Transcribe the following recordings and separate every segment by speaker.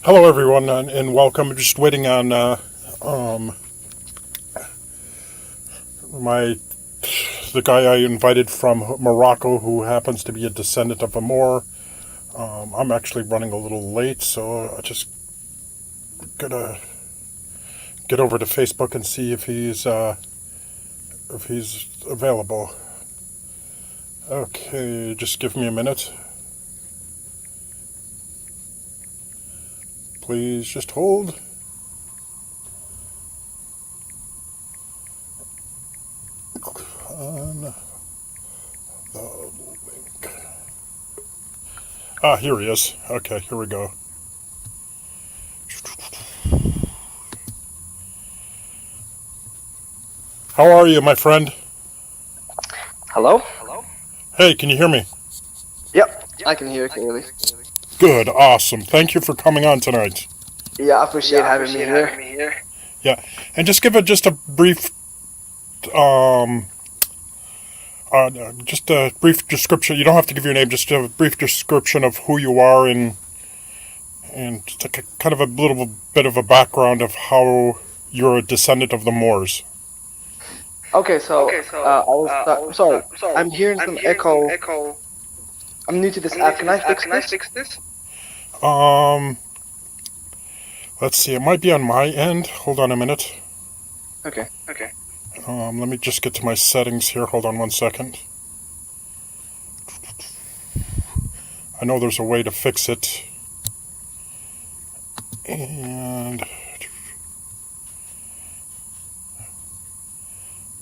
Speaker 1: Hello, everyone, and welcome. Just waiting on um, my the guy I invited from Morocco, who happens to be a descendant of a Moor. I'm actually running a little late, so I just gotta get over to Facebook and see if he's available. Okay, just give me a minute, please. Just hold. On the link. Ah, here he is. Okay, here we go. How are you, my friend?
Speaker 2: Hello?
Speaker 1: Hey, can you hear me?
Speaker 2: Yep, I can hear you clearly.
Speaker 1: Good, awesome. Thank you for coming on tonight.
Speaker 2: Yeah, I appreciate having me here.
Speaker 1: Yeah, and just give it just a brief, um, just a brief description. You don't have to give your name. Just a brief description of who you are and just kind of a little bit of a background of how you're a descendant of the Moors.
Speaker 2: Okay, so I will start. I'm sorry, I'm hearing some echo. I'm new to this app. Can I fix this?
Speaker 1: Um, let's see. It might be on my end. Hold on a minute.
Speaker 2: Okay.
Speaker 1: Let me just get to my settings here. Hold on one second. I know there's a way to fix it. And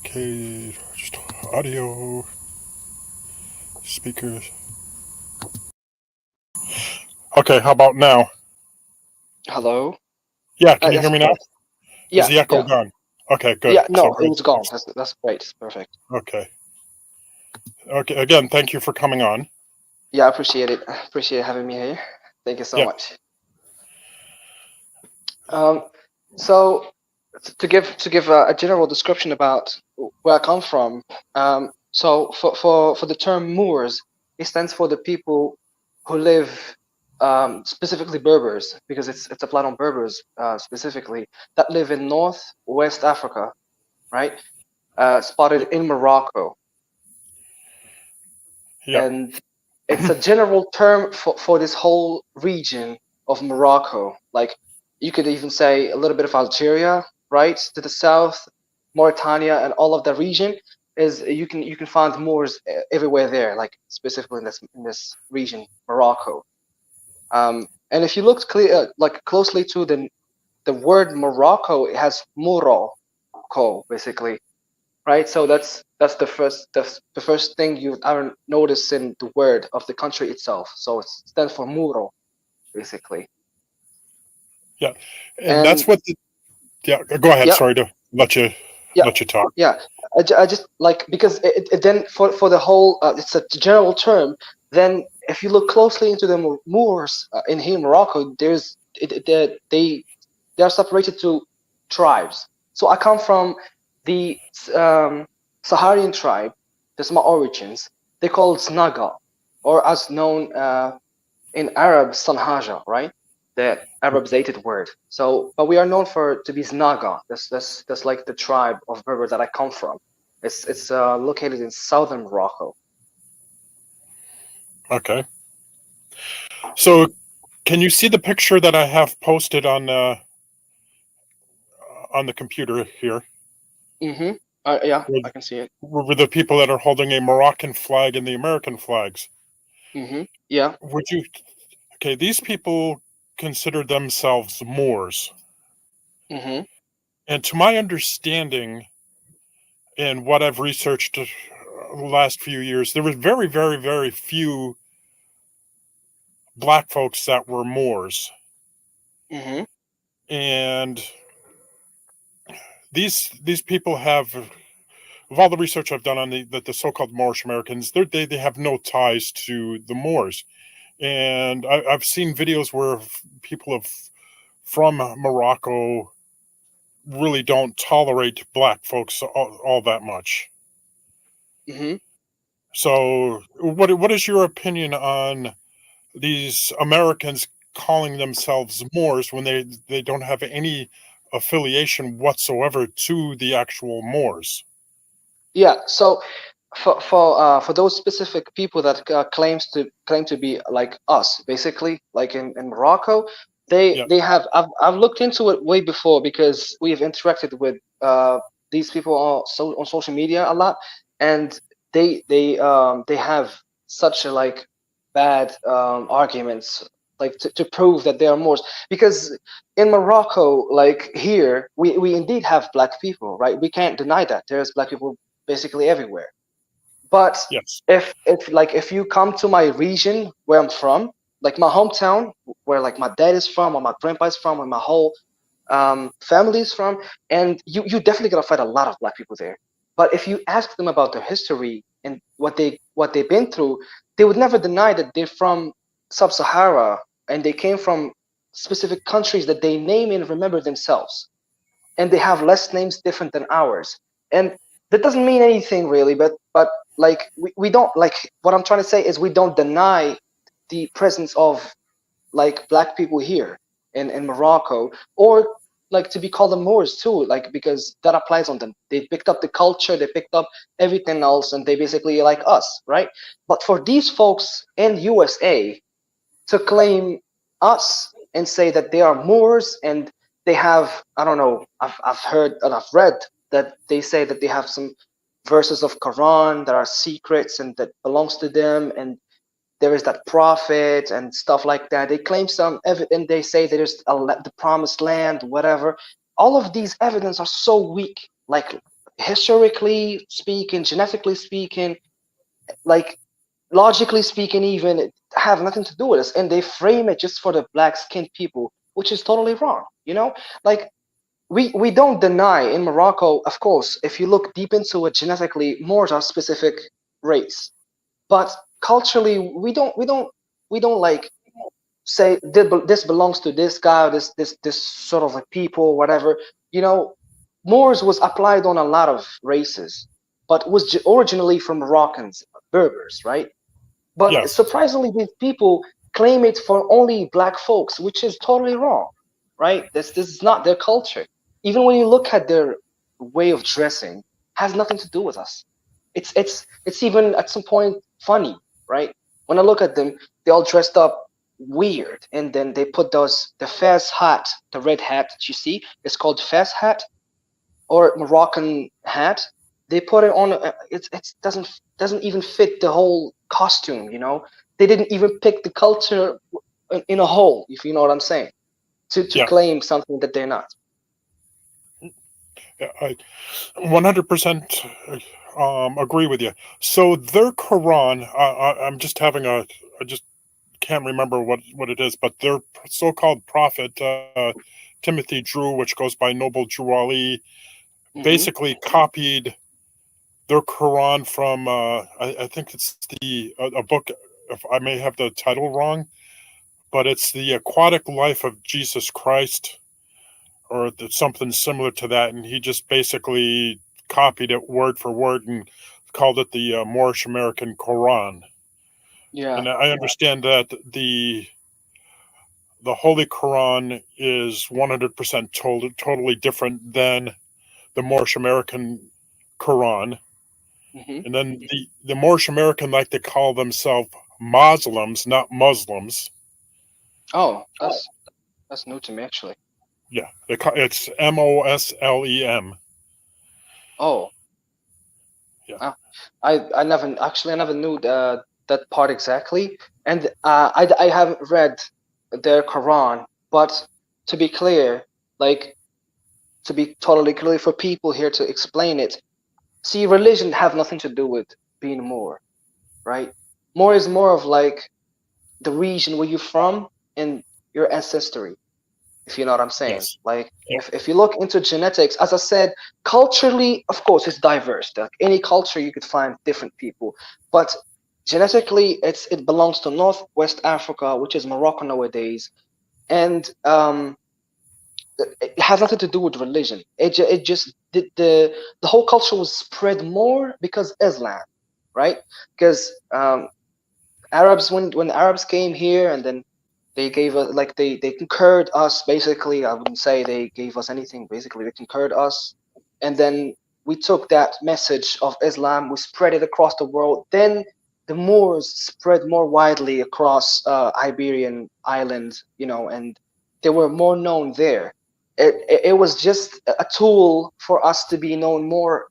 Speaker 1: okay, just audio speakers. Okay, how about now?
Speaker 2: Hello?
Speaker 1: Yeah, can you hear
Speaker 2: That's
Speaker 1: me now?
Speaker 2: correct.
Speaker 1: Is
Speaker 2: Yeah,
Speaker 1: the echo
Speaker 2: yeah.
Speaker 1: gone? Okay, good.
Speaker 2: Yeah,
Speaker 1: So
Speaker 2: no, it
Speaker 1: good.
Speaker 2: was gone. That's great. It's perfect.
Speaker 1: Okay. Okay, again, thank you for coming on.
Speaker 2: Yeah, I appreciate it. I appreciate having me here. Thank you so
Speaker 1: Yeah.
Speaker 2: much. Um, so to give a general description about where I come from. So for the term Moors, it stands for the people who live, specifically Berbers, because it's applied on Berbers specifically that live in Northwest Africa, right? Spotted in Morocco,
Speaker 1: Yeah.
Speaker 2: and it's a general term for this whole region of Morocco. Like you could even say a little bit of Algeria, right to the south, Mauritania, and all of that region is you can find Moors everywhere there, like specifically in this region, Morocco. And if you look like closely to the word Morocco, it has Morocco basically, right? So that's the first thing you ever notice in the word of the country itself. So it stands for muro, basically.
Speaker 1: Yeah. And that's
Speaker 2: And
Speaker 1: what the, yeah, go ahead.
Speaker 2: yeah,
Speaker 1: Sorry to
Speaker 2: yeah,
Speaker 1: let you talk.
Speaker 2: yeah. I just like because it then for the whole it's a general term. Then if you look closely into the Moors in here in Morocco, there's they are separated to tribes. So I come from the um, Saharian tribe. That's my origins. They call it Snaga, or as known in Arab, Sanhaja, right? The Arab-dated word. So, but we are known for to be Snaga. That's like the tribe of Berbers that I come from. It's located in southern Morocco.
Speaker 1: Okay. So can you see the picture that I have posted on the computer here?
Speaker 2: Mm-hmm. Yeah,
Speaker 1: With,
Speaker 2: I can see it.
Speaker 1: with the people that are holding a Moroccan flag and the American flags.
Speaker 2: Mm-hmm. Yeah.
Speaker 1: Would you Okay, these people consider themselves Moors.
Speaker 2: Mm-hmm.
Speaker 1: And to my understanding, and what I've researched the last few years, there was very, very, very few black folks that were Moors.
Speaker 2: Mm-hmm.
Speaker 1: And these people have, of all the research I've done on the so-called Moorish Americans, they have no ties to the Moors. And I've seen videos where people from Morocco really don't tolerate black folks all that much.
Speaker 2: Mm-hmm.
Speaker 1: So, what is your opinion on these Americans calling themselves Moors when they don't have any affiliation whatsoever to the actual Moors.
Speaker 2: Yeah. So for those specific people that claim to be like us, basically, like in Morocco,
Speaker 1: Yeah,
Speaker 2: they have I've looked into it way before because we have interacted with these people on social media a lot, and they have such a like bad arguments like to prove that they are Moors, because in Morocco, like here, we indeed have black people, right? We can't deny that there's black people basically everywhere. But
Speaker 1: yes,
Speaker 2: if you come to my region where I'm from, like my hometown, where like my dad is from, or my grandpa is from, or my whole family is from, and you definitely gonna find a lot of black people there. But if you ask them about their history and what they've been through, they would never deny that they're from sub-Sahara and they came from specific countries that they name and remember themselves, and they have less names different than ours. And that doesn't mean anything really, but like we don't like, what I'm trying to say is we don't deny the presence of like black people here in Morocco, or like to be called the Moors too, like because that applies on them. They picked up the culture, they picked up everything else, and they basically like us, right? But for these folks in USA to claim us and say that they are Moors, and they have, I don't know, I've heard and I've read that they say that they have some verses of Quran that are secrets and that belongs to them, and there is that prophet and stuff like that. They claim some evidence. They say there's the promised land, whatever. All of these evidence are so weak, like historically speaking, genetically speaking, like logically speaking, even it have nothing to do with us, and they frame it just for the black skinned people, which is totally wrong. Like we don't deny in Morocco, of course, if you look deep into it, genetically, Moors are a specific race, but culturally, we don't like say this belongs to this guy, this sort of like people, whatever. You know, Moors was applied on a lot of races, but was originally from Moroccans, Berbers, right? But
Speaker 1: yes,
Speaker 2: surprisingly, these people claim it for only black folks, which is totally wrong, right? This is not their culture. Even when you look at their way of dressing, has nothing to do with us. It's even at some point funny, right? When I look at them, they all dressed up weird, and then they put the fez hat, the red hat that you see, it's called fez hat or Moroccan hat. They put it on. It doesn't even fit the whole costume. They didn't even pick the culture in a whole. If you know what I'm saying, to
Speaker 1: yeah.
Speaker 2: claim something that they're not.
Speaker 1: I 100% agree with you. So their Quran, I'm just having I just can't remember what it is, but their so-called prophet Timothy Drew, which goes by Noble Drew Ali,
Speaker 2: Hmm.
Speaker 1: basically copied their Quran from I think it's the a book. If I may have the title wrong, but it's the Aquatic Life of Jesus Christ, or something similar to that, and he just basically copied it word for word and called it the Moorish American Quran.
Speaker 2: Yeah.
Speaker 1: And I understand that the Holy Quran is 100% totally different than the Moorish American Quran.
Speaker 2: Hmm.
Speaker 1: And then the Moorish American like to call themselves Muslims, not Muslims.
Speaker 2: Oh, that's new to me actually.
Speaker 1: Yeah, it's Moslem.
Speaker 2: Oh,
Speaker 1: Yeah,
Speaker 2: uh, I never knew that part exactly, and I haven't read their Quran, but to be clear, like to be totally clear for people here to explain it. See, religion have nothing to do with being Moor, right? Moor is more of like the region where you're from and your ancestry, if you know what I'm saying.
Speaker 1: yes,
Speaker 2: Like
Speaker 1: yeah,
Speaker 2: if you look into genetics, as I said, culturally, of course, it's diverse. Like any culture, you could find different people, but genetically, it belongs to Northwest Africa, which is Morocco nowadays, and it has nothing to do with religion. It just the whole culture was spread more because Islam, right? Because Arabs, when the Arabs came here, and then They gave us like they concurred us basically. I wouldn't say they gave us anything. Basically, they concurred us, and then we took that message of Islam, we spread it across the world. Then the Moors spread more widely across Iberian island, and they were more known there. It was just a tool for us to be known more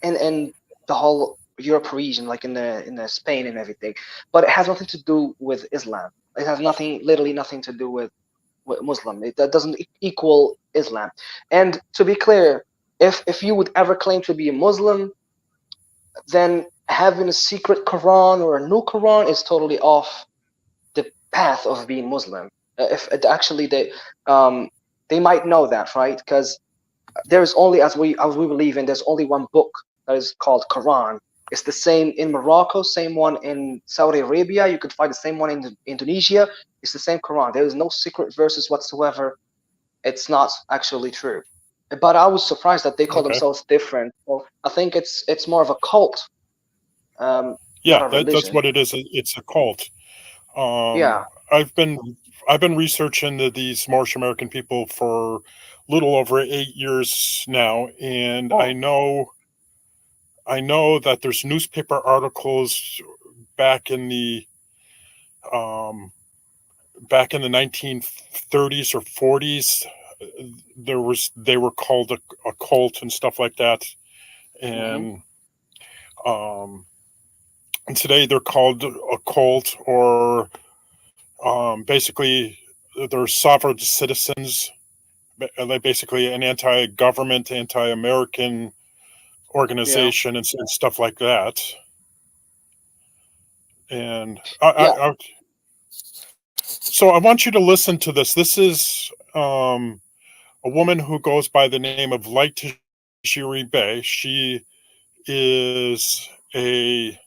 Speaker 2: in the whole Europe region, like in the Spain and everything. But it has nothing to do with Islam. It has nothing, literally nothing to do with Muslim. That doesn't equal Islam. And to be clear, if you would ever claim to be a Muslim, then having a secret Quran or a new Quran is totally off the path of being Muslim. If actually they might know that, right? Because there is only, as we believe in, there's only one book that is called Quran. It's the same in Morocco, same one in Saudi Arabia. You could find the same one in Indonesia. It's the same Quran. There is no secret verses whatsoever. It's not actually true. But I was surprised that they call
Speaker 1: Okay.
Speaker 2: themselves different. Well, I think it's more of a cult, not
Speaker 1: Yeah,
Speaker 2: a
Speaker 1: that's
Speaker 2: religion.
Speaker 1: what it is. It's a cult.
Speaker 2: Yeah.
Speaker 1: I've been researching these Moorish American people for a little over 8 years now, and
Speaker 2: Oh.
Speaker 1: I know that there's newspaper articles back in the um, back in the 1930s or 40s. They were called a cult and stuff like that,
Speaker 2: Mm-hmm.
Speaker 1: and um, and today they're called a cult, or basically they're sovereign citizens, like basically an anti-government, anti-American
Speaker 2: Yeah.
Speaker 1: organization, and stuff like that. And
Speaker 2: Yeah.
Speaker 1: so I want you to listen to this. This is a woman who goes by the name of Light Tajiri Bey. She is a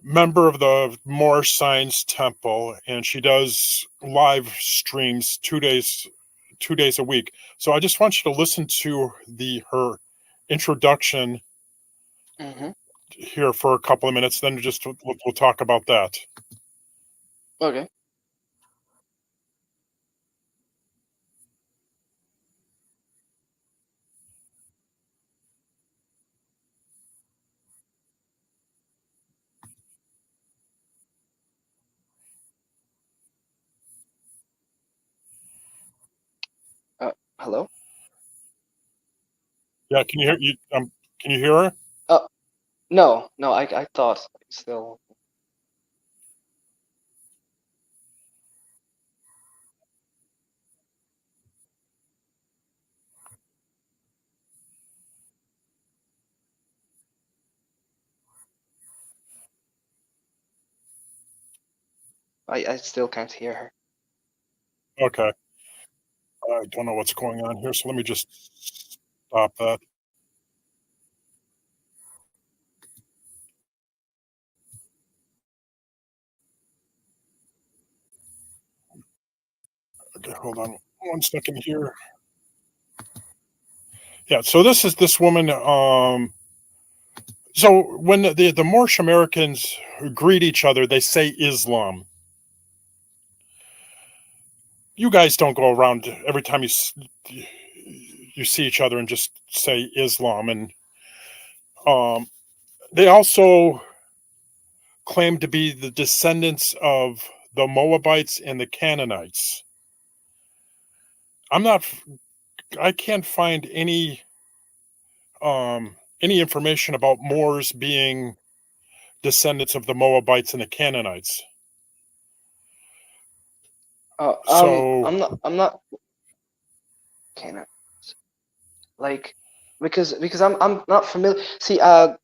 Speaker 1: member of the Moorish Science Temple, and she does live streams 2 days a week. So I just want you to listen to the her introduction
Speaker 2: Mm-hmm.
Speaker 1: here for a couple of minutes. Then just we'll talk about that.
Speaker 2: Okay. Hello.
Speaker 1: Yeah, can you hear you? Can you hear her?
Speaker 2: No, no. I thought still. I still can't hear her.
Speaker 1: Okay, I don't know what's going on here, so let me just stop that. Okay, hold on 1 second here. Yeah, so this is this woman. So when the Moorish Americans greet each other, they say Islam. You guys don't go around every time you see each other and just say Islam. And um, they also claim to be the descendants of the Moabites and the Canaanites. I'm not. I can't find any information about Moors being descendants of the Moabites and the Canaanites. So
Speaker 2: I'm not. Can I, like, because I'm not familiar. See, I'm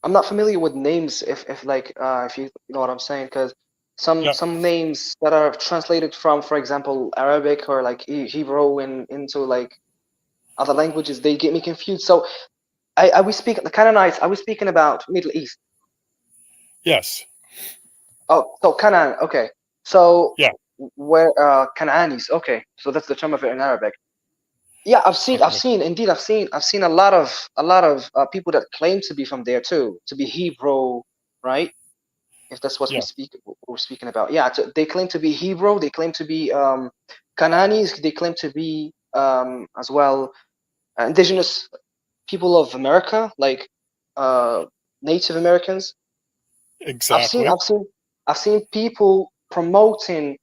Speaker 2: not familiar with names. If like if you know what I'm saying, because some
Speaker 1: yeah,
Speaker 2: some names that are translated from, for example, Arabic or like Hebrew into like other languages, they get me confused. So I we speak the Canaanites. Are we speaking about Middle East?
Speaker 1: yes,
Speaker 2: Oh, so Canaan. Okay. So
Speaker 1: yeah,
Speaker 2: where Canaanis. Okay. So that's the term of it in Arabic. Yeah,
Speaker 1: okay,
Speaker 2: I've seen a lot of people that claim to be from there too, to be Hebrew, right? if that's what
Speaker 1: Yeah,
Speaker 2: we're speaking about. Yeah, they claim to be Hebrew. They claim to be Cananis. They claim to be as well indigenous people of America, like uh, Native Americans. I've seen,
Speaker 1: exactly.
Speaker 2: I've seen, I've seen people promoting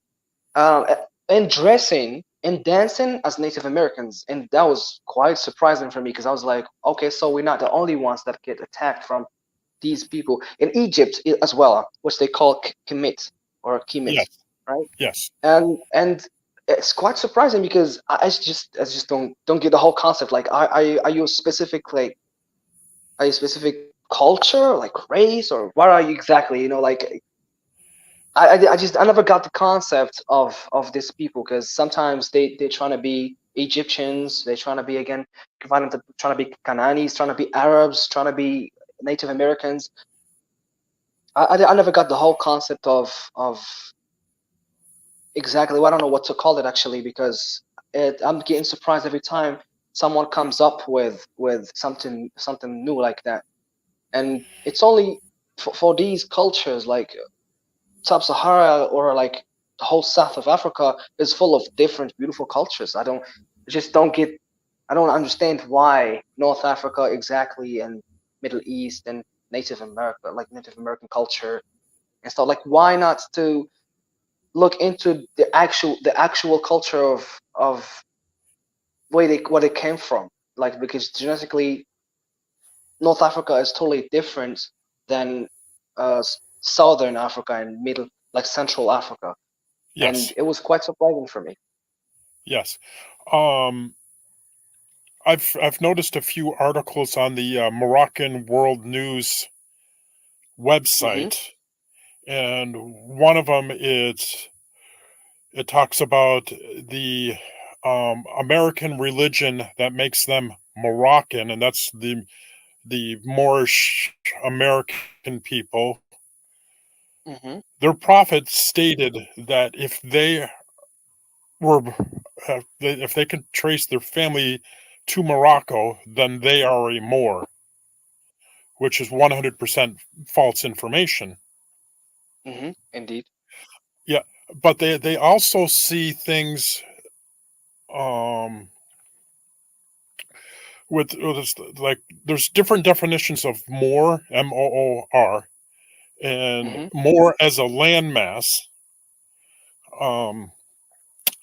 Speaker 2: and dressing and dancing as Native Americans, and that was quite surprising for me because I was like, okay, so we're not the only ones that get attacked from these people in Egypt as well, which they call Kemet or Kemet,
Speaker 1: Yes,
Speaker 2: right?
Speaker 1: yes,
Speaker 2: And it's quite surprising because I just don't get the whole concept. Like, are you a specific like are you a specific culture, like race, or what are you exactly? You know, like I never got the concept of these people because sometimes they're trying to be Egyptians, they're trying to be again, trying to be Cananis, trying to be Arabs, trying to be Native Americans. I never got the whole concept of exactly. Well, I don't know what to call it actually because I'm getting surprised every time someone comes up with something new like that, and it's only for these cultures like sub-Sahara or like the whole south of Africa is full of different beautiful cultures. I just don't get, I don't understand why North Africa exactly and Middle East and Native America, like Native American culture and stuff. Like, why not to look into the actual culture of where they what it came from? Like, because genetically, North Africa is totally different than Southern Africa and Middle, like Central Africa, and
Speaker 1: yes,
Speaker 2: it was quite surprising for me.
Speaker 1: yes. Um, I've noticed a few articles on the Moroccan World News
Speaker 2: Hmm.
Speaker 1: website, and one of them is it talks about the American religion that makes them Moroccan, and that's the Moorish American people.
Speaker 2: Hmm.
Speaker 1: Their prophet stated that were if they could trace their family to Morocco, then they are a Moor, which is 100% false information.
Speaker 2: Hmm. Indeed.
Speaker 1: Yeah, but they also see things um, like there's different definitions of Moor, Moor, and
Speaker 2: Hmm.
Speaker 1: Moor as a landmass. Um,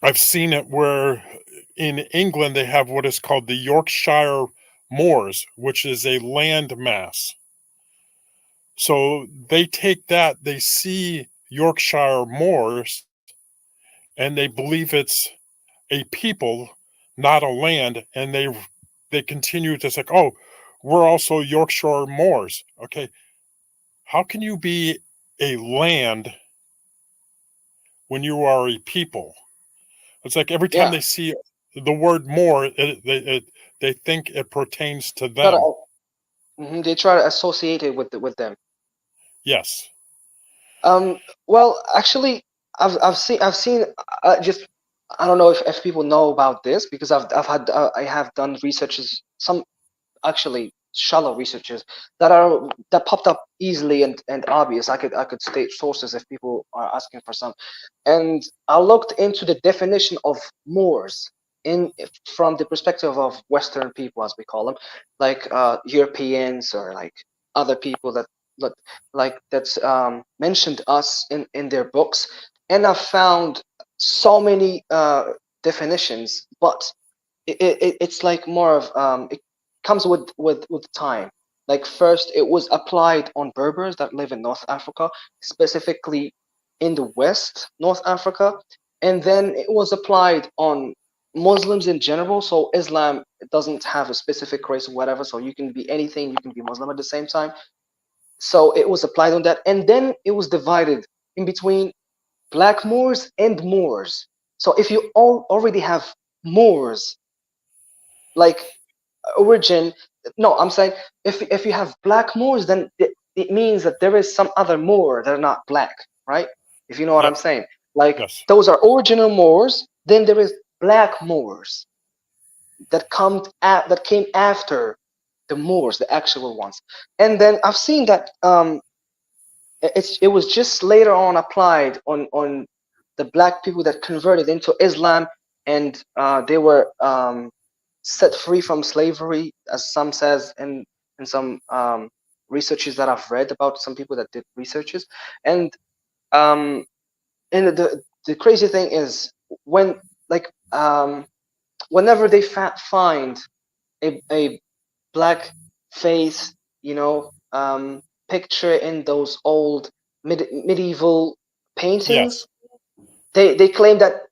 Speaker 1: I've seen it where in England they have what is called the Yorkshire Moors, which is a land mass. So they take that, they see Yorkshire Moors, and they believe it's a people, not a land, and they continue to say, "Oh, we're also Yorkshire Moors." Okay, how can you be a land when you are a people? It's like every time
Speaker 2: Yeah.
Speaker 1: they see the word "more," they think it pertains to
Speaker 2: Try
Speaker 1: them.
Speaker 2: to, they try to associate it with them.
Speaker 1: Yes,
Speaker 2: Um. Well, actually, I've seen just I don't know if people know about this because I have done researches, some actually shallow researches that popped up easily and obvious. I could state sources if people are asking for some, and I looked into the definition of Moors in from the perspective of Western people, as we call them, like Europeans or like other people that that's mentioned us in their books, and I found so many definitions, but it's like more of it comes with time. Like, first it was applied on Berbers that live in North Africa, specifically in the West North Africa, and then it was applied on Muslims in general. So Islam doesn't have a specific race or whatever, so you can be anything, you can be Muslim at the same time. So it was applied on that, and then it was divided in between black Moors and Moors. So if you already have Moors, like origin, no, I'm saying if you have black Moors, then it means that there is some other Moor that are not black, right? If you know what
Speaker 1: yep,
Speaker 2: I'm saying. Like,
Speaker 1: yes,
Speaker 2: those are original Moors, then there is black Moors that came after the Moors, the actual ones. And then I've seen that it was just later on applied on the black people that converted into Islam, and they were set free from slavery, as some says in some researches that I've read about some people that did researches. And um, and the crazy thing is when like whenever they find a black face, you know, picture in those old medieval paintings,
Speaker 1: Yes.
Speaker 2: they claim that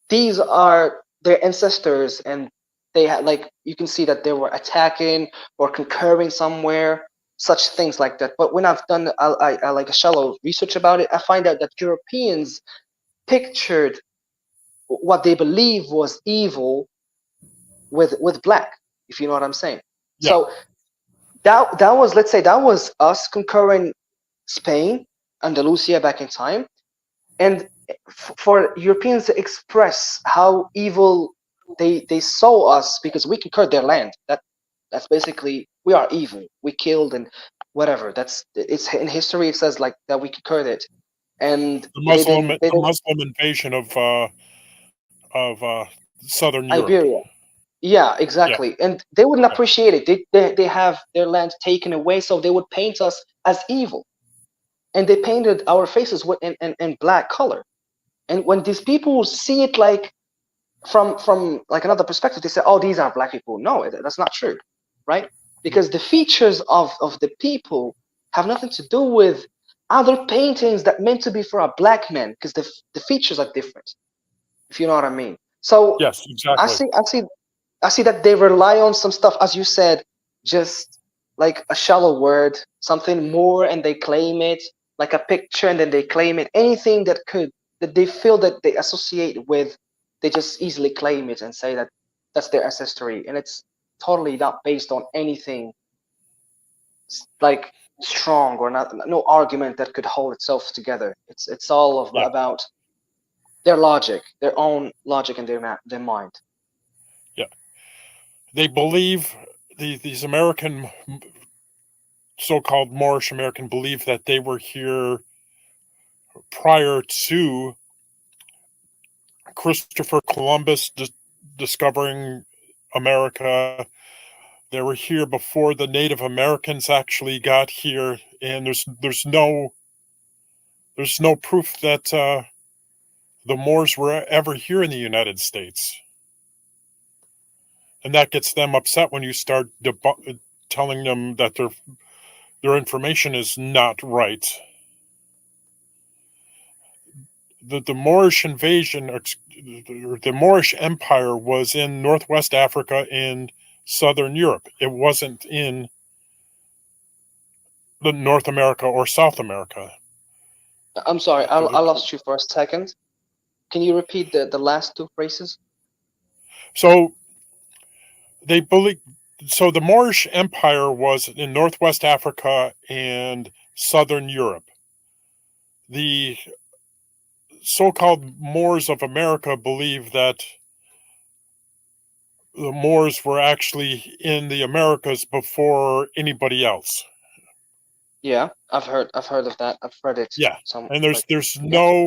Speaker 2: these are their ancestors, and they had, like, you can see that they were attacking or conquering somewhere, such things like that. But when I've done I like a shallow research about it, I find out that Europeans pictured what they believe was evil with black, if you know what I'm saying.
Speaker 1: Yeah.
Speaker 2: So that was, let's say, that was us conquering Spain, Andalusia back in time, and for Europeans to express how evil they saw us because we conquered their land. That's basically, we are evil. We killed and whatever. That's, it's in history. It says like that we conquered it, and they
Speaker 1: The
Speaker 2: didn't.
Speaker 1: Muslim invasion of Southern Europe.
Speaker 2: Iberia. Yeah,
Speaker 1: Yeah.
Speaker 2: exactly. And they wouldn't
Speaker 1: Yeah.
Speaker 2: appreciate it. They have their land taken away, so they would paint us as evil. And they painted our faces with in black color. And when these people see it like from like another perspective, they say, "Oh, these are black people." No, that's not true, right? Because the features of the people have nothing to do with other paintings that meant to be for a black man, because the features are different, if you know what I mean. So
Speaker 1: Yes.
Speaker 2: I
Speaker 1: Exactly.
Speaker 2: see I see I see that they rely on some stuff, as you said, just like a shallow word, something more, and they claim it, like a picture, and then they claim it. Anything that they feel that they associate with, they just easily claim it and say that that's their ancestry, and it's totally not based on anything like strong, or not, no argument that could hold itself together. It's all of
Speaker 1: Yeah.
Speaker 2: about their logic, their own logic, and their mind.
Speaker 1: Yeah. They believe these American so-called Moorish American believe that they were here prior to Christopher Columbus discovering America. They were here before the Native Americans actually got here, and there's no proof that the Moors were ever here in the United States, and that gets them upset when you start telling them that their information is not right. The Moorish invasion, or the Moorish Empire, was in Northwest Africa and Southern Europe. It wasn't in the North America or South America.
Speaker 2: I'm sorry, I lost you for a second. Can you repeat the last two phrases?
Speaker 1: So they believe. So the Moorish Empire was in Northwest Africa and Southern Europe. The so-called Moors of America believe that the Moors were actually in the Americas before anybody else.
Speaker 2: Yeah, I've heard of that. I've read it.
Speaker 1: Yeah,
Speaker 2: Some
Speaker 1: and
Speaker 2: like, yeah.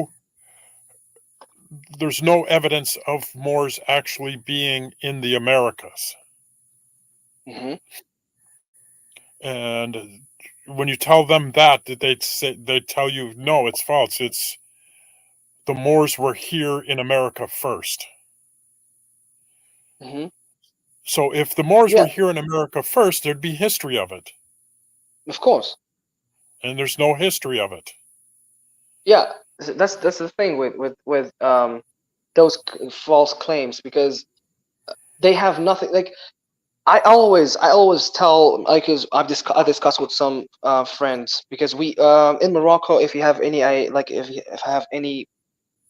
Speaker 1: there's no evidence of Moors actually being in the Americas.
Speaker 2: Hmm.
Speaker 1: And when you tell them that, they tell you no, it's false. It's the Moors were here in America first.
Speaker 2: Hmm.
Speaker 1: So if the Moors
Speaker 2: Yeah,
Speaker 1: were here in America first, there'd be history of it,
Speaker 2: of course.
Speaker 1: and there's no history of it.
Speaker 2: Yeah, that's the thing with those false claims, because they have nothing. Like, I always tell, like, 'cause I discuss with some friends, because we in Morocco, if you have any, if I have any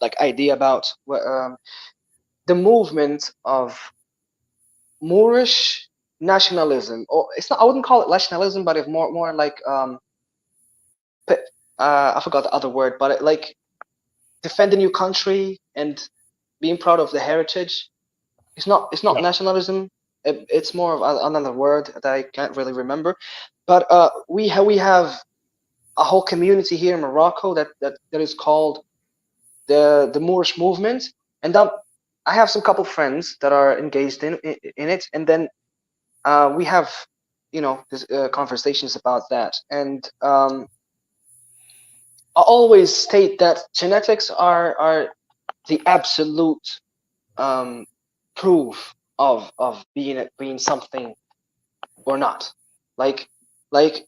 Speaker 2: like idea about the movement of Moorish nationalism, or it's not, I wouldn't call it nationalism, but if more like I forgot the other word, but like defending your country and being proud of the heritage. It's not
Speaker 1: Yeah,
Speaker 2: nationalism. It's more of another word that I can't really remember. But we have a whole community here in Morocco that is called the Moorish movement, and I have some couple friends that are engaged in it, and then we have this, conversations about that, and I always state that genetics are the absolute um, proof of being something or not. Like like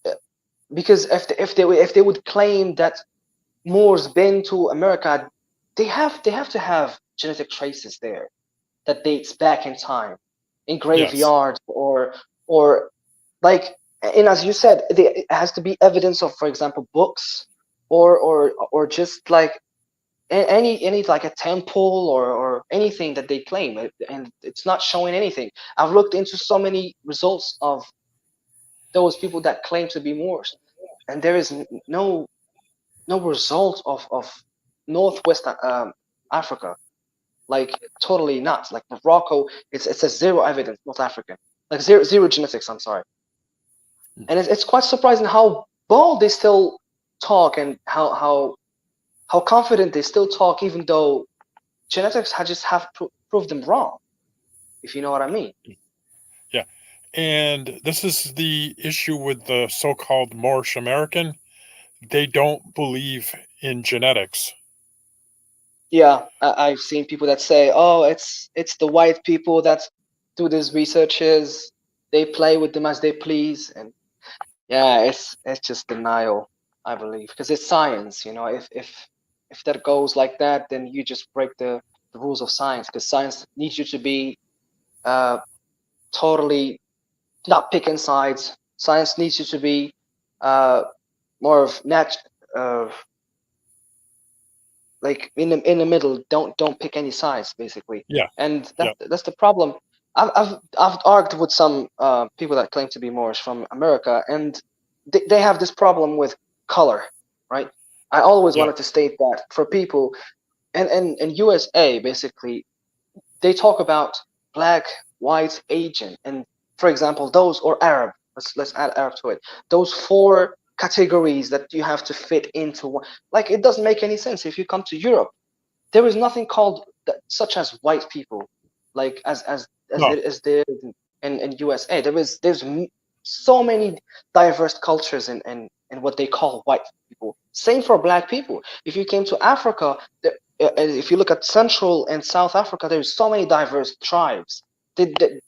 Speaker 2: because if they would claim that Moors been to America, they have to have genetic traces there that dates back in time, in
Speaker 1: Yes.
Speaker 2: graveyards or like, and as you said, it has to be evidence of, for example, books or just like any like a temple or anything that they claim, and it's not showing anything. I've looked into so many results of those people that claim to be Moors, and there is no result of northwest Africa, like totally not. Like Morocco, it's a zero evidence, North African, like zero genetics. I'm sorry, and it's quite surprising how bold they still talk, and how confident they still talk, even though genetics just have proved them wrong. If you know what I mean.
Speaker 1: Yeah. And this is the issue with the so called Moorish American. They don't believe in genetics.
Speaker 2: Yeah, I've seen people that say, "Oh, it's the white people that do these researches. They play with them as they please," and yeah, it's just denial, I believe, because it's science. If that goes like that, then you just break the rules of science, because science needs you to be uh totally not picking sides. Science needs you to be uh more of uh like in the middle. Don't pick any sides, basically.
Speaker 1: Yeah.
Speaker 2: And
Speaker 1: Yeah.
Speaker 2: that's the problem. I've argued with some people that claim to be Moorish from America, and they have this problem with color, right? I always
Speaker 1: Yeah.
Speaker 2: wanted to state that for people, and USA, basically, they talk about black, white, Asian, and for example, those, or Arab. Let's add Arab to it. Those four categories that you have to fit into one. Like, it doesn't make any sense. If you come to Europe, there is nothing called such as white people, like
Speaker 1: No.
Speaker 2: as there is in USA. There's so many diverse cultures in what they call white people. Same for black people. If you came to Africa, if you look at Central and South Africa, there's so many diverse tribes.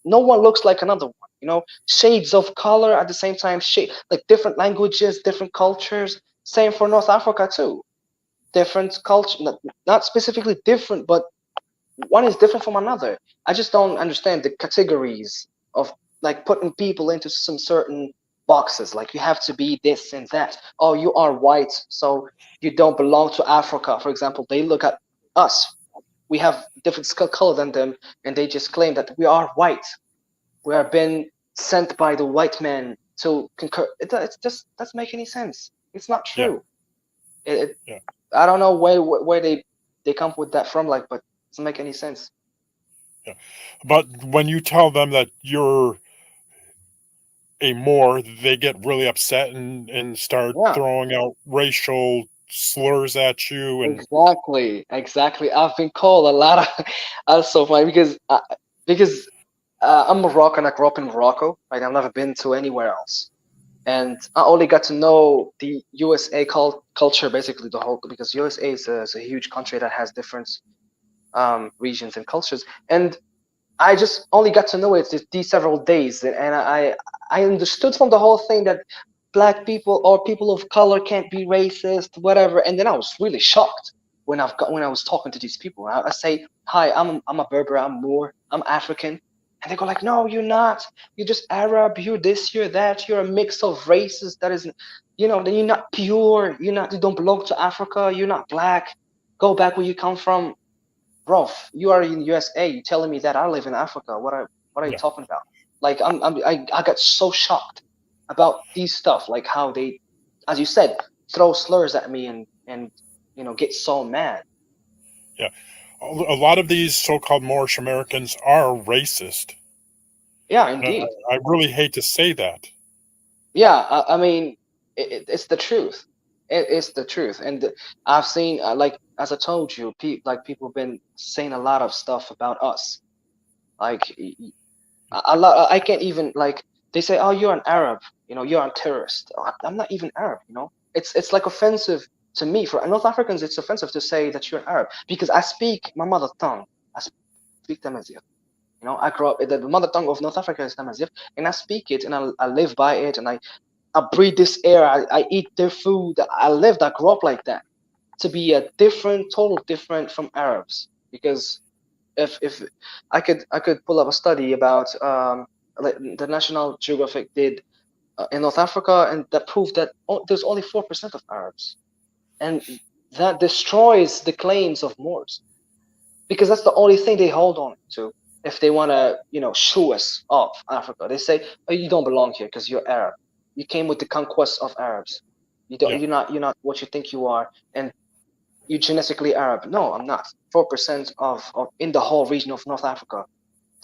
Speaker 2: No one looks like another one. Shades of color at the same time, shade like different languages, different cultures. Same for North Africa too, different culture, not specifically different, but one is different from another. I just don't understand the categories of like putting people into some certain boxes. Like, you have to be this and that. Oh, you are white, so you don't belong to Africa. For example, they look at us. We have different skull color than them, and they just claim that we are white. We are been sent by the white man to concur. It's just doesn't make any sense. It's not
Speaker 1: Yeah.
Speaker 2: true. It,
Speaker 1: Yeah.
Speaker 2: I don't know where they come with that from, like, but it doesn't make any sense.
Speaker 1: Yeah. But when you tell them that you're a Moor, they get really upset and start
Speaker 2: Yeah,
Speaker 1: throwing out racial slurs at you. And
Speaker 2: exactly. I've been called a lot of. That's so funny because I'm Moroccan. I grew up in Morocco. Right, I've never been to anywhere else, and I only got to know the USA culture, basically the whole, because USA is a huge country that has different regions and cultures, and I just only got to know it these several days, and I understood from the whole thing that black people or people of color can't be racist, whatever. And then I was really shocked when I was talking to these people. I say, "Hi, I'm a Berber, I'm Moor, I'm African," and they go like, "No, you're not. You're just Arab. You're this, you're that. You're a mix of races. That isn't, then you're not pure. You don't belong to Africa. You're not black. Go back where you come from." Bro, you are in USA. You telling me that I live in Africa? What are you
Speaker 1: yeah.
Speaker 2: talking about? Like, I got so shocked about these stuff, like how they, as you said, throw slurs at me and get so mad.
Speaker 1: Yeah. A lot of these so called Moorish Americans are racist.
Speaker 2: Yeah,
Speaker 1: And
Speaker 2: indeed.
Speaker 1: I really hate to say that.
Speaker 2: Yeah, I mean, it's the truth. It's the truth, and I've seen like as I told you, people have been saying a lot of stuff about us. Like I can't even like they say, oh, you're an Arab, you're a terrorist. I'm not even Arab. It's like offensive to me. For North Africans, it's offensive to say that you're an Arab because I speak my mother tongue. I speak Tamazight. I grew up. The mother tongue of North Africa is Tamazight, and I speak it, and I live by it, and I breathe this air. I eat their food. I grew up like that. To be a different, total different from Arabs, because if I could pull up a study about like the National Geographic did in North Africa, and that proved that there's only 4% of Arabs, and that destroys the claims of Moors because that's the only thing they hold on to. If they want to, shoo us off Africa, they say, "Oh, you don't belong here because you're Arab. You came with the conquest of Arabs. You don't.
Speaker 1: Yeah.
Speaker 2: You're not what you think you are, and you're genetically Arab." No, I'm not. 4% of in the whole region of North Africa,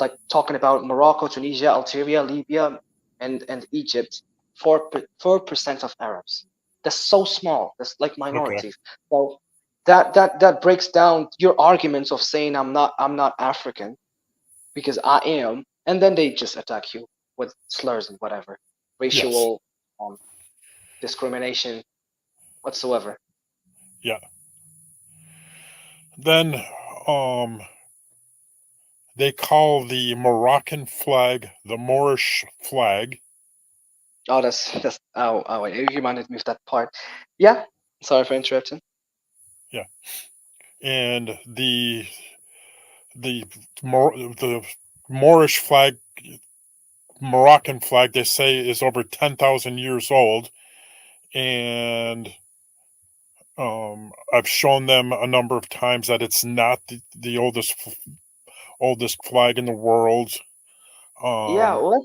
Speaker 2: like talking about Morocco, Tunisia, Algeria, Libya, and Egypt, 4% of Arabs. That's so small. That's like
Speaker 1: Okay.
Speaker 2: minorities. So that breaks down your arguments of saying I'm not African because I am, and then they just attack you with slurs and whatever,
Speaker 1: Yes.
Speaker 2: racial discrimination whatsoever.
Speaker 1: Yeah. Then um they call the Moroccan flag the Moorish flag.
Speaker 2: Oh, that's oh wait, you reminded me of that part. Yeah, sorry for interrupting.
Speaker 1: Yeah. And the the Moorish flag, Moroccan flag, they say is over 10,000 years old, and I've shown them a number of times that it's not the oldest flag in the world.
Speaker 2: Yeah,
Speaker 1: Um,
Speaker 2: what?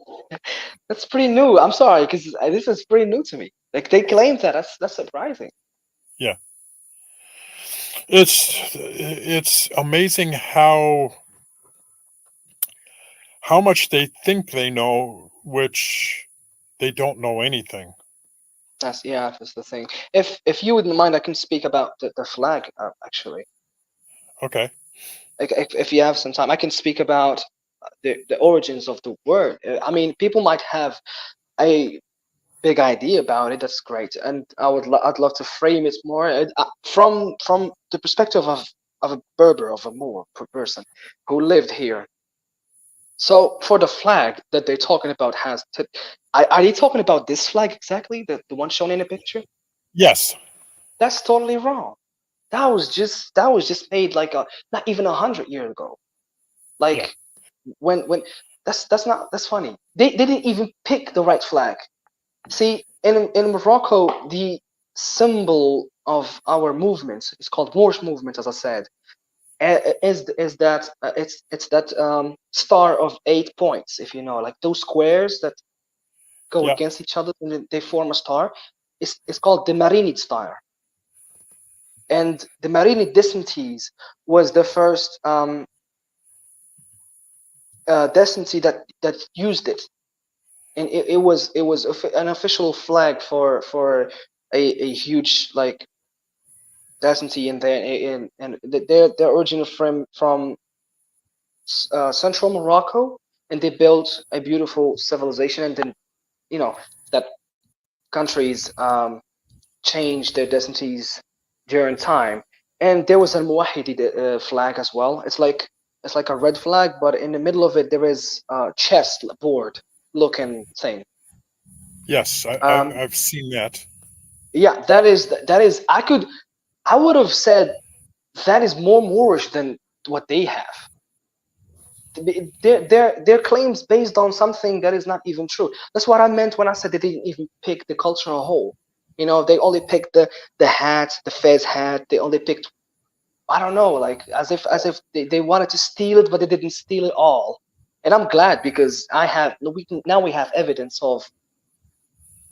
Speaker 2: That's pretty new. I'm sorry, because this is pretty new to me. Like they claim that. That's surprising.
Speaker 1: yeah, it's amazing how much they think they know, which they don't know anything.
Speaker 2: That's the thing. If you wouldn't mind, I can speak about the flag actually.
Speaker 1: Okay.
Speaker 2: Like if you have some time, I can speak about the origins of the word. I mean, people might have a big idea about it. That's great, and I'd love to frame it more from the perspective of a Berber, of a Moor person who lived here. So for the flag that they're talking about are they talking about this flag exactly, the one shown in the picture?
Speaker 1: Yes.
Speaker 2: That's totally wrong. That was just made like not even 100 years ago.
Speaker 1: Yeah.
Speaker 2: Like when that's funny. They didn't even pick the right flag. See, in Morocco, the symbol of our movement is called Moorish movement, as I said. Is that it's that star of 8 points, if you know, like those squares that go
Speaker 1: Yeah.
Speaker 2: against each other and then they form a star. It's called the Marinid star, and the Marinid descenties was the first descenty that used it, and it was an official flag for a huge like descenty in there, and they're originally from central Morocco, and they built a beautiful civilization, and then you know that countries changed their destinies during time. And there was a Muwahidi flag as well. It's like a red flag, but in the middle of it there is a chessboard looking thing.
Speaker 1: Yes.
Speaker 2: Um,
Speaker 1: I've seen that.
Speaker 2: yeah, that is. I would have said that is more Moorish than what they have. Their claims based on something that is not even true. That's what I meant when I said they didn't even pick the cultural whole. They only picked the hat, the fez hat. They only picked, I don't know, like as if they wanted to steal it, but they didn't steal it all. And I'm glad because now we have evidence of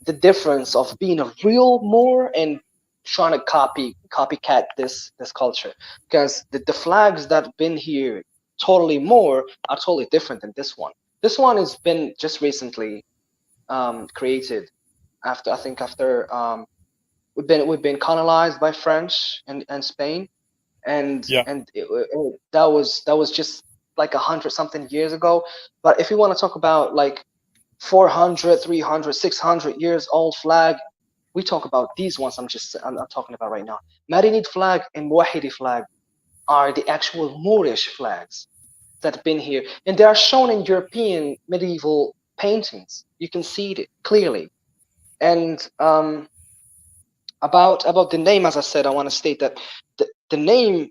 Speaker 2: the difference of being a real Moor and trying to copycat this culture, because the flags that have been here totally Moor are totally different than this one. This one has been just recently created after, I think, after we've been colonized by French and Spain,
Speaker 1: Yeah.
Speaker 2: and that was just like 100 something years ago. But if you want to talk about like 400, 300, 600 years old flag, we talk about these ones. I'm talking about right now. Marinid flag and Muwahidi flag are the actual Moorish flags that have been here, and they are shown in European medieval paintings. You can see it clearly. And about the name, as I said, I want to state that the name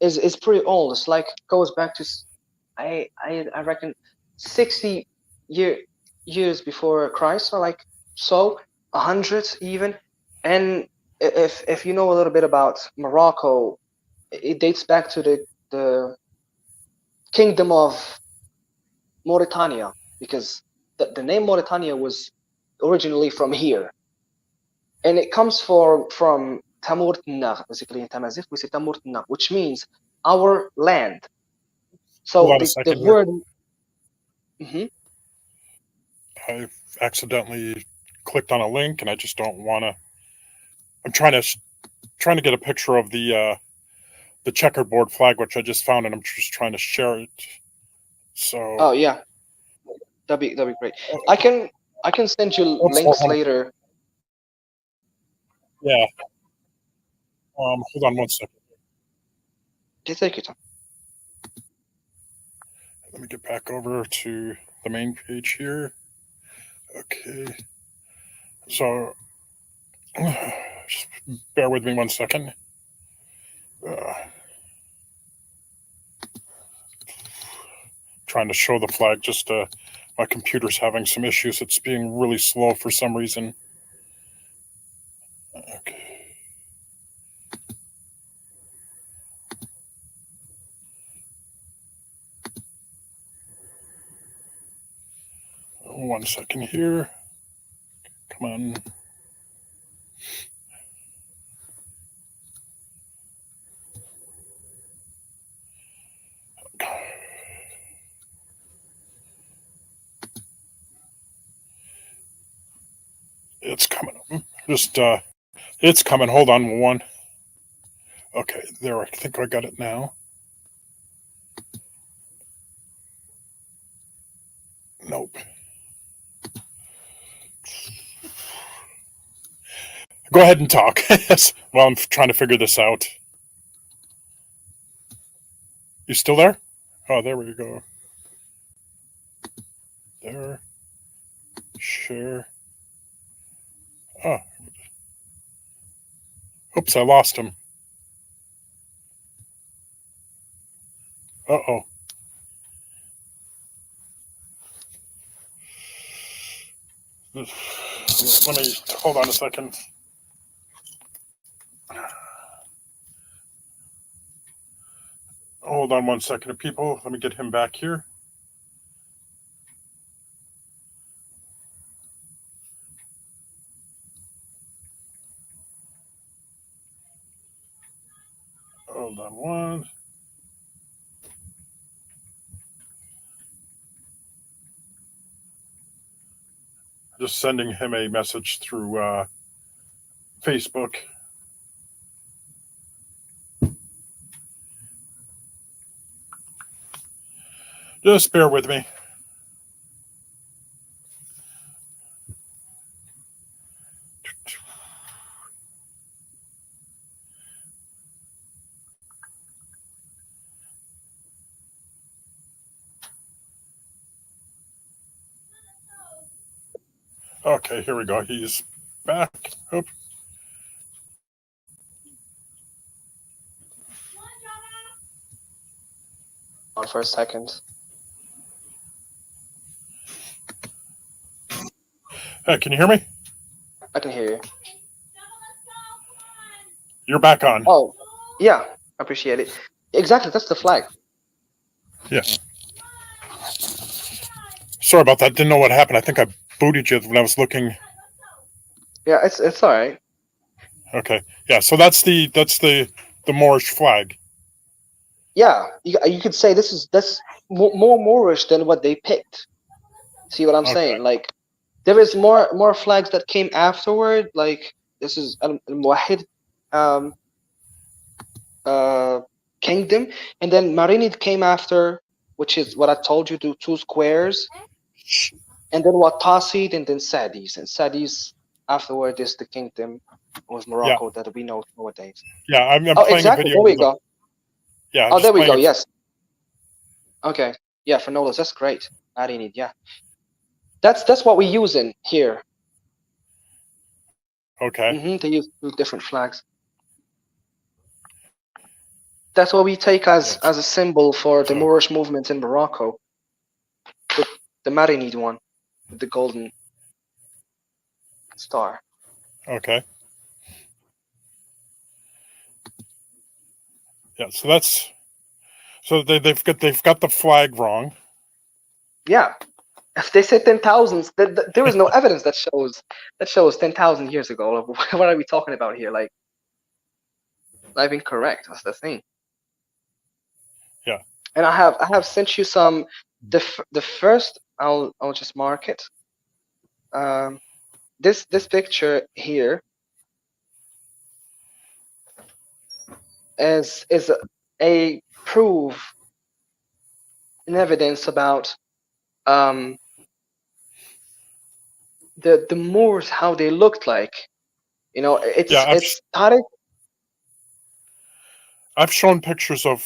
Speaker 2: is pretty old. It's like goes back to I reckon 60 year years before Christ, or like so 100 even. And if you know a little bit about Morocco, it dates back to the kingdom of Mauritania, because the name Mauritania was originally from here, and it comes from Tamur Nar. Basically, in Tamazight, we say Tamur Nar, which means our land.
Speaker 1: Hold
Speaker 2: So
Speaker 1: on a
Speaker 2: the
Speaker 1: second here.
Speaker 2: word. Mhm.
Speaker 1: I accidentally clicked on a link, and I just don't want to. I'm trying to get a picture of the checkerboard flag, which I just found, and I'm just trying to share it. So,
Speaker 2: Oh yeah, that'd be great. I can I can send you
Speaker 1: oops,
Speaker 2: links later.
Speaker 1: yeah. Hold on one second.
Speaker 2: Just take your time.
Speaker 1: Let me get back over to the main page here. Okay. So, just bear with me one second. Uh, Trying to show the flag. Just my computer's having some issues. It's being really slow for some reason. Okay. One second here. Come on. It's coming. Just it's coming. Hold on one. Okay, there. I think I got it now. Nope. Go ahead and talk. Yes. While I'm trying to figure this out. You still there? Oh, there we go. There. Share. Oh. Oops, I lost him. Uh-oh. Let me hold on a second. Hold on one second, people. Let me get him back here. Hold on one. Just sending him a message through Facebook. Just bear with me. Okay, here we go. He's back. Oop.
Speaker 2: On for a second.
Speaker 1: Hey, can you hear me?
Speaker 2: I can hear you.
Speaker 1: You're back on.
Speaker 2: Oh, yeah, I appreciate it. Exactly, that's the flag.
Speaker 1: Yeah. Sorry about that. Didn't know what happened. I think I booted you when I was looking.
Speaker 2: Yeah, it's all right.
Speaker 1: Okay. Yeah. So that's the Moorish flag.
Speaker 2: Yeah, you could say that's more Moorish than what they picked. See what I'm
Speaker 1: Okay.
Speaker 2: saying? Like there is more flags that came afterward, like this is al-Muwahhid um, uh, kingdom, and then Marinid came after, which is what I told you, the two squares, and then Wattasid, and then Sadis, and Sadis afterward is the kingdom was
Speaker 1: Yeah,
Speaker 2: Morocco that we know nowadays.
Speaker 1: yeah. I'm
Speaker 2: Oh,
Speaker 1: playing a
Speaker 2: exactly.
Speaker 1: video.
Speaker 2: There we go.
Speaker 1: Yeah, I'm
Speaker 2: Oh, there
Speaker 1: just
Speaker 2: we
Speaker 1: playing
Speaker 2: go.
Speaker 1: a.
Speaker 2: Yes. Okay. Yeah, for Nolas, that's great. Marinid, yeah. That's what we use in here.
Speaker 1: Okay.
Speaker 2: They use two different flags. That's what we take
Speaker 1: Yeah.
Speaker 2: as a symbol for the
Speaker 1: So
Speaker 2: Moorish movement in Morocco. The, the Marinid one, with the golden star.
Speaker 1: okay. Yeah. So that's so they've got the flag wrong.
Speaker 2: Yeah. If they say 10,000, there is no evidence that shows 10,000 years ago. What are we talking about here? Like, not even correct. That's the thing.
Speaker 1: Yeah.
Speaker 2: And I have sent you some. The first I'll just mark it. Um, this picture here is a proof and evidence about um the Moors, how they looked like. You know,
Speaker 1: Yeah.
Speaker 2: it's Tariq.
Speaker 1: I've shown pictures of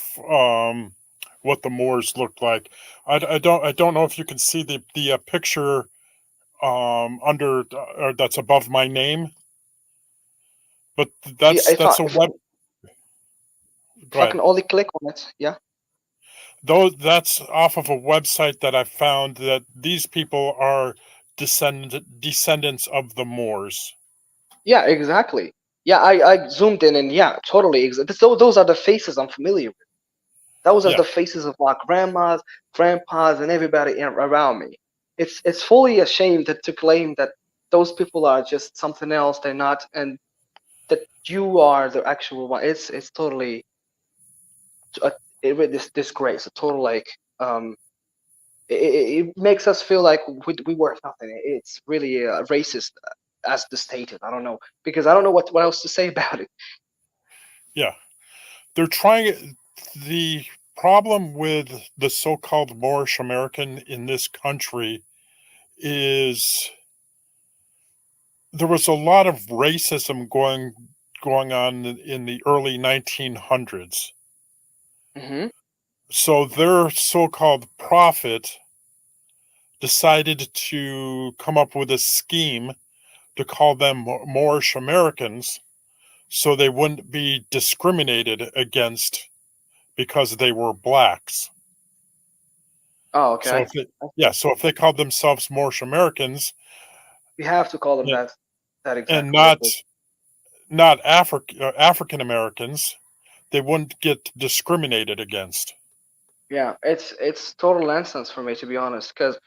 Speaker 1: what the Moors looked like. I don't know if you can see the picture under that's above my name, but
Speaker 2: Yeah,
Speaker 1: that's a web.
Speaker 2: if
Speaker 1: Go
Speaker 2: I
Speaker 1: ahead.
Speaker 2: can only click on it, yeah.
Speaker 1: Though that's off of a website that I found that these people are descendants of the Moors.
Speaker 2: Yeah, exactly. Yeah, I zoomed in and yeah, totally. Those are the faces I'm familiar with. Those are
Speaker 1: Yeah,
Speaker 2: the faces of my grandmas, grandpas, and everybody around me. It's fully ashamed to claim that those people are just something else. They're not, and that you are the actual one. It's totally uh, this disgrace. A total like it makes us feel like we worth nothing. It's really racist, as the stated. I don't know because I don't know what else to say about it.
Speaker 1: yeah. They're trying. The problem with the so-called Moorish American in this country is there was a lot of racism going on in the early 1900s.
Speaker 2: Hmm.
Speaker 1: So their so-called prophet decided to come up with a scheme to call them Moorish Americans so they wouldn't be discriminated against because they were blacks.
Speaker 2: Oh,
Speaker 1: So
Speaker 2: okay.
Speaker 1: if they,
Speaker 2: I
Speaker 1: yeah,
Speaker 2: see.
Speaker 1: so if they called themselves Moorish Americans
Speaker 2: We have to call them
Speaker 1: and,
Speaker 2: that
Speaker 1: and
Speaker 2: exactly.
Speaker 1: not African Americans, they wouldn't get discriminated against.
Speaker 2: Yeah, it's total nonsense for me to be honest, because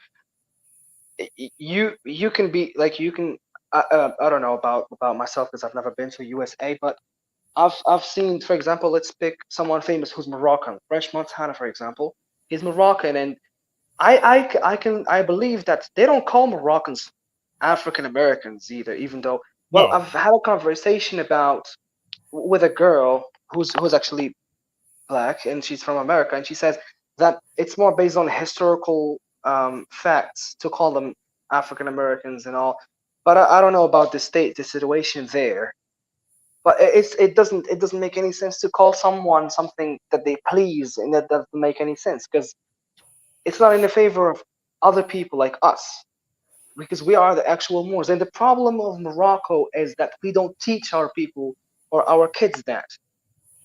Speaker 2: you can be like you can. I don't know about myself because I've never been to USA, but I've seen, for example, let's pick someone famous who's Moroccan, French Montana, for example. He's Moroccan, and I believe that they don't call Moroccans African Americans either, even though. Well,
Speaker 1: No,
Speaker 2: I've had a conversation about with a girl who's actually black and she's from America, and she says that it's more based on historical facts to call them African Americans and all. But I don't know about the situation there. But it doesn't make any sense to call someone something that they please, and that doesn't make any sense because it's not in the favor of other people like us, because we are the actual Moors. And the problem of Morocco is that we don't teach our people or our kids that.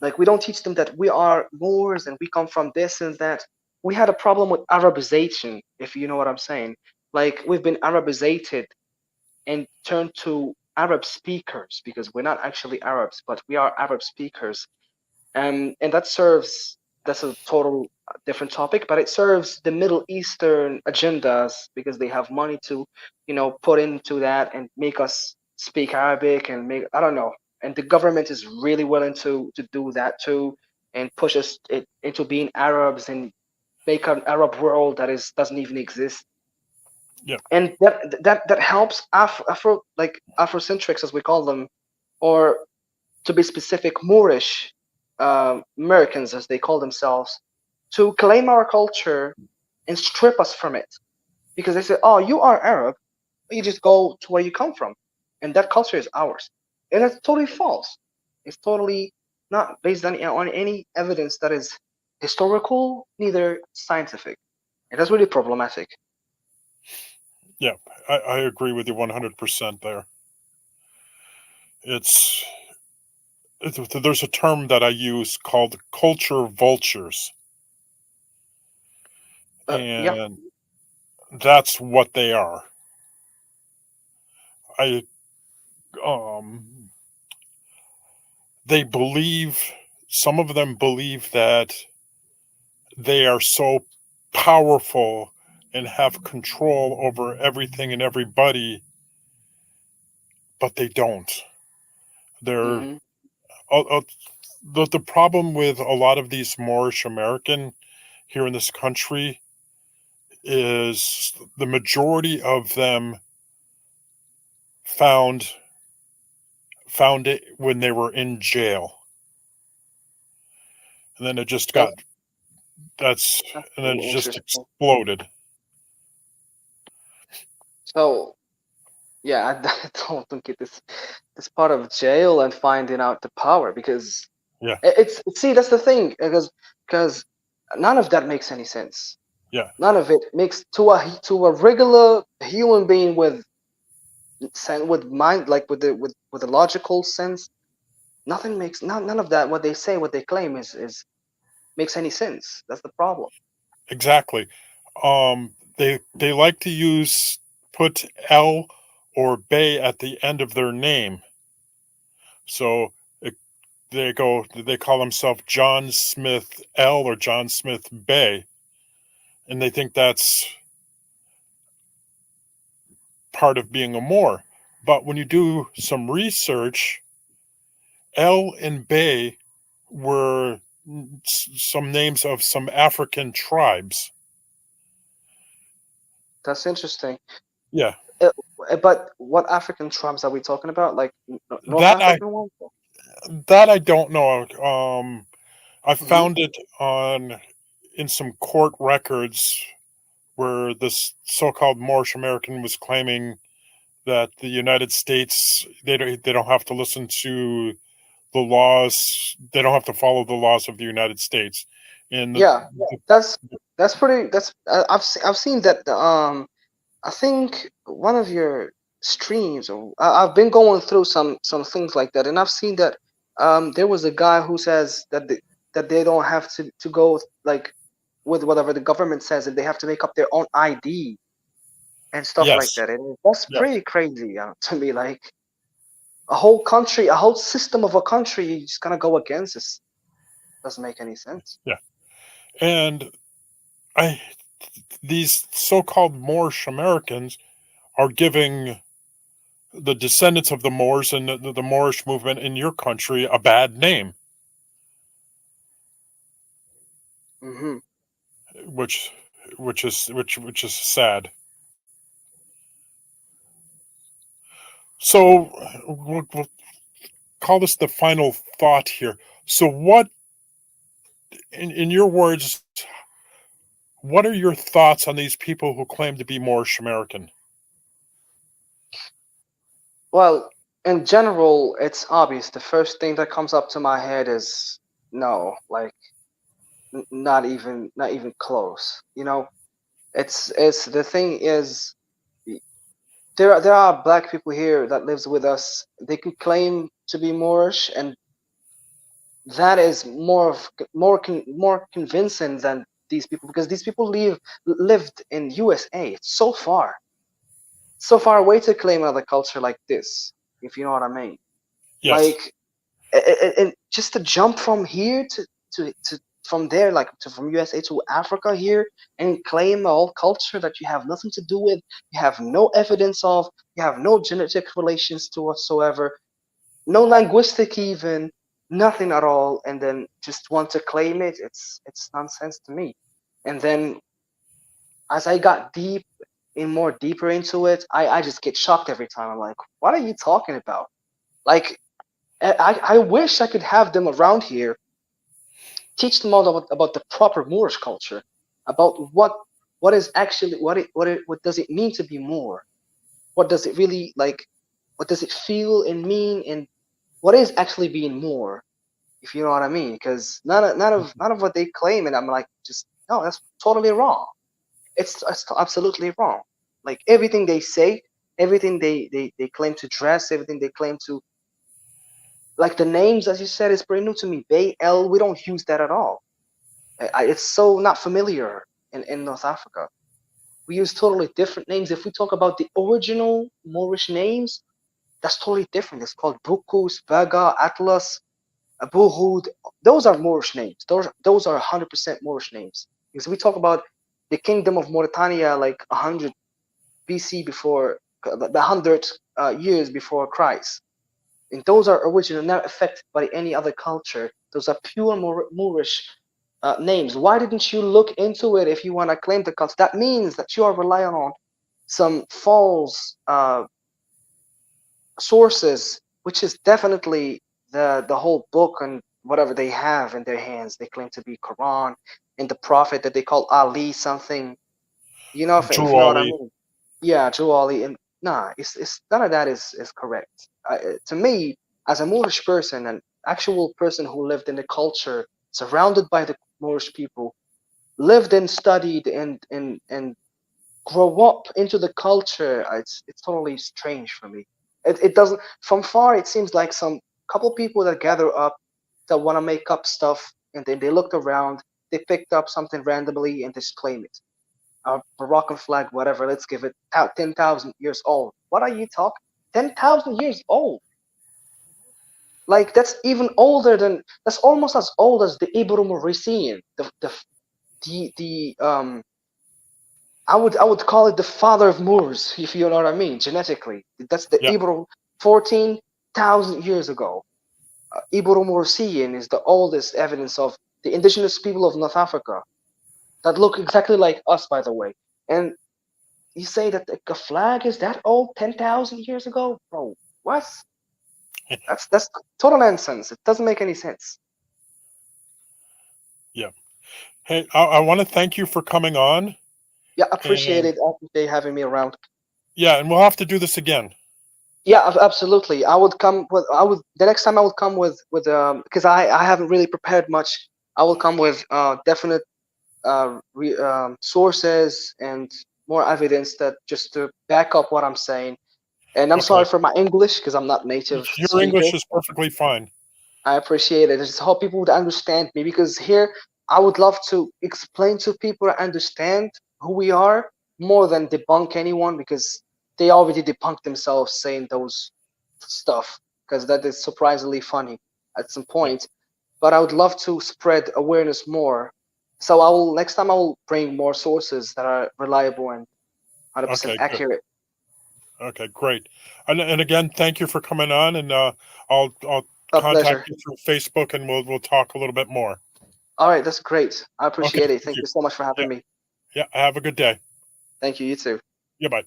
Speaker 2: Like, we don't teach them that we are Moors and we come from this and that. We had a problem with Arabization, if you know what I'm saying. Like, we've been Arabizated and turned to Arab speakers because we're not actually Arabs, but we are Arab speakers. And that serves, that's a total different topic, but it serves the Middle Eastern agendas because they have money to, put into that and make us speak Arabic and make, I don't know. And the government is really willing to do that too and push us into being Arabs and make an Arab world that is doesn't even exist.
Speaker 1: yeah,
Speaker 2: And that helps Afrocentrics, as we call them, or to be specific, Moorish Americans, as they call themselves, to claim our culture and strip us from it because they say, "Oh, you are Arab, you just go to where you come from, and that culture is ours," and that's totally false. It's totally not based on any evidence that is historical, neither scientific, and that's really problematic.
Speaker 1: Yeah, I agree with you 100% there. It's, there's a term that I use called culture vultures,
Speaker 2: Yeah,
Speaker 1: and that's what they are. I um they believe, some of them believe that they are so powerful and have control over everything and everybody, but they don't. They're
Speaker 2: hmm
Speaker 1: uh, the problem with a lot of these Moorish American here in this country is the majority of them found found it when they were in jail, and then it just
Speaker 2: that's,
Speaker 1: got that's
Speaker 2: that's
Speaker 1: and then it
Speaker 2: really
Speaker 1: just
Speaker 2: interesting.
Speaker 1: exploded.
Speaker 2: So yeah, I don't think it is this part of jail and finding out the power because
Speaker 1: Yeah,
Speaker 2: it's see that's the thing because none of that makes any sense.
Speaker 1: yeah,
Speaker 2: None of it makes to a regular human being with with mind like with the logical sense. Nothing makes none of that what they say what they claim is makes any sense. That's the problem.
Speaker 1: exactly. They like to use, put L or Bay at the end of their name, so they call themselves John Smith L or John Smith Bay, and they think that's part of being a Moor. But when you do some research, L and Bay were some names of some African tribes.
Speaker 2: That's interesting.
Speaker 1: Yeah,
Speaker 2: Uh, but what African tribes are we talking about? Like North
Speaker 1: that I
Speaker 2: African ones?
Speaker 1: that I don't know. I
Speaker 2: Hmm
Speaker 1: found it on in some court records where this so-called Moorish American was claiming that the United States, they don't have to listen to the laws, they don't have to follow the laws of the United States, and
Speaker 2: Yeah, that's that's pretty. That's I've seen that. I think one of your streams, or I've been going through some things like that, and I've seen that there was a guy who says that they don't have to go like with whatever the government says, and they have to make up their own ID and stuff like
Speaker 1: yes,
Speaker 2: that. And that's
Speaker 1: yes,
Speaker 2: pretty crazy to me. Like a whole country, a whole system of a country, you just gonna go against this. Doesn't make any sense.
Speaker 1: yeah, and I these so-called Moorish Americans are giving the descendants of the Moors and the Moorish movement in your country a bad name,
Speaker 2: Hmm
Speaker 1: which which is sad. So we'll call this the final thought here. So what, in your words, what are your thoughts on these people who claim to be Moorish American?
Speaker 2: Well, in general, it's obvious. The first thing that comes up to my head is no, like not even close. It's the thing is there are black people here that lives with us. They can claim to be Moorish, and that is more convincing than these people because these people lived in USA. It's so far away to claim another culture like this, if you know what I mean.
Speaker 1: Yes,
Speaker 2: Like and just to jump from here to from there like from USA to Africa here and claim a whole culture that you have nothing to do with, you have no evidence of, you have no genetic relations to whatsoever, no linguistic even, nothing at all, and then just want to claim it. It's nonsense to me. And then as I got more deeper into it, I just get shocked every time. I'm like, what are you talking about? Like I wish I could have them around here, teach them all about the proper Moorish culture, about what is actually what does it mean to be Moor? What does it really like? What does it feel and mean? And what is actually being Moor? If you know what I mean? Because none of what they claim, and I'm like, just no, that's totally wrong. It's absolutely wrong. Like everything they say, everything they claim to dress, everything they claim to, like the names, as you said, is pretty new to me. Bay L, we don't use that at all. It's so not familiar in North Africa. We use totally different names. If we talk about the original Moorish names, that's totally different. It's called Bukus, Baga, Atlas, Abu Hud. Those are Moorish names. Those are 100% Moorish names. Because we talk about the kingdom of Mauritania like 100 BC before the 100 years before Christ. And those are original, not affected by any other culture. Those are pure Moorish names. Why didn't you look into it if you want to claim the culture? That means that you are relying on some false sources, which is definitely the whole book and whatever they have in their hands. They claim to be Quran and the prophet that they call Ali something. You know, if you know what I
Speaker 1: Juali.
Speaker 2: mean? Yeah, Juali. And nah, it's none of that is correct. To me, as a Moorish person, an actual person who lived in the culture, surrounded by the Moorish people, lived and studied and grow up into the culture, it's totally strange for me. It doesn't, from far it seems like some couple people that gather up that want to make up stuff, and then they looked around, they picked up something randomly and just claim it. A Moroccan flag, whatever, let's give it out 10,000 years old. What are you talking? 10,000 years old. Like that's almost as old as the Ibro Mauritian, the I would call it the father of Moors, if you know what I mean, genetically. That's the
Speaker 1: Yeah.
Speaker 2: Ibro 14,000 years ago. Ibro Mauritian is the oldest evidence of the indigenous people of North Africa that look exactly like us, by the way. And you say that the flag is that old, 10,000 years ago, bro? What? That's total nonsense. It doesn't make any sense.
Speaker 1: Yeah. Hey, I want to thank you for coming on,
Speaker 2: Yeah, appreciate
Speaker 1: and
Speaker 2: it. I appreciate having me around.
Speaker 1: yeah, and we'll have to do this again.
Speaker 2: Yeah, absolutely. I would the next time I would come with because I haven't really prepared much. I will come with definite sources and more evidence that just to back up what I'm saying. And I'm sorry
Speaker 1: Okay.
Speaker 2: for my English because I'm not native
Speaker 1: Your
Speaker 2: speaker.
Speaker 1: English is perfectly fine.
Speaker 2: I appreciate it. I just hope people would understand me because here I would love to explain to people and understand who we are more than debunk anyone because they already debunked themselves saying those stuff because that is surprisingly funny at some
Speaker 1: Yeah.
Speaker 2: point. But I would love to spread awareness more. So I will next time I will bring more sources that are reliable and 100%
Speaker 1: Okay, good.
Speaker 2: accurate.
Speaker 1: Okay, great. And again, thank you for coming on, and I'll
Speaker 2: A
Speaker 1: contact
Speaker 2: pleasure.
Speaker 1: you through Facebook, and we'll talk a little bit more.
Speaker 2: All right, that's great. I
Speaker 1: Okay,
Speaker 2: appreciate it.
Speaker 1: thank
Speaker 2: Thank
Speaker 1: you.
Speaker 2: you so much for
Speaker 1: Yeah,
Speaker 2: having me.
Speaker 1: yeah. Have a good day.
Speaker 2: Thank you. You too.
Speaker 1: Yeah, bye.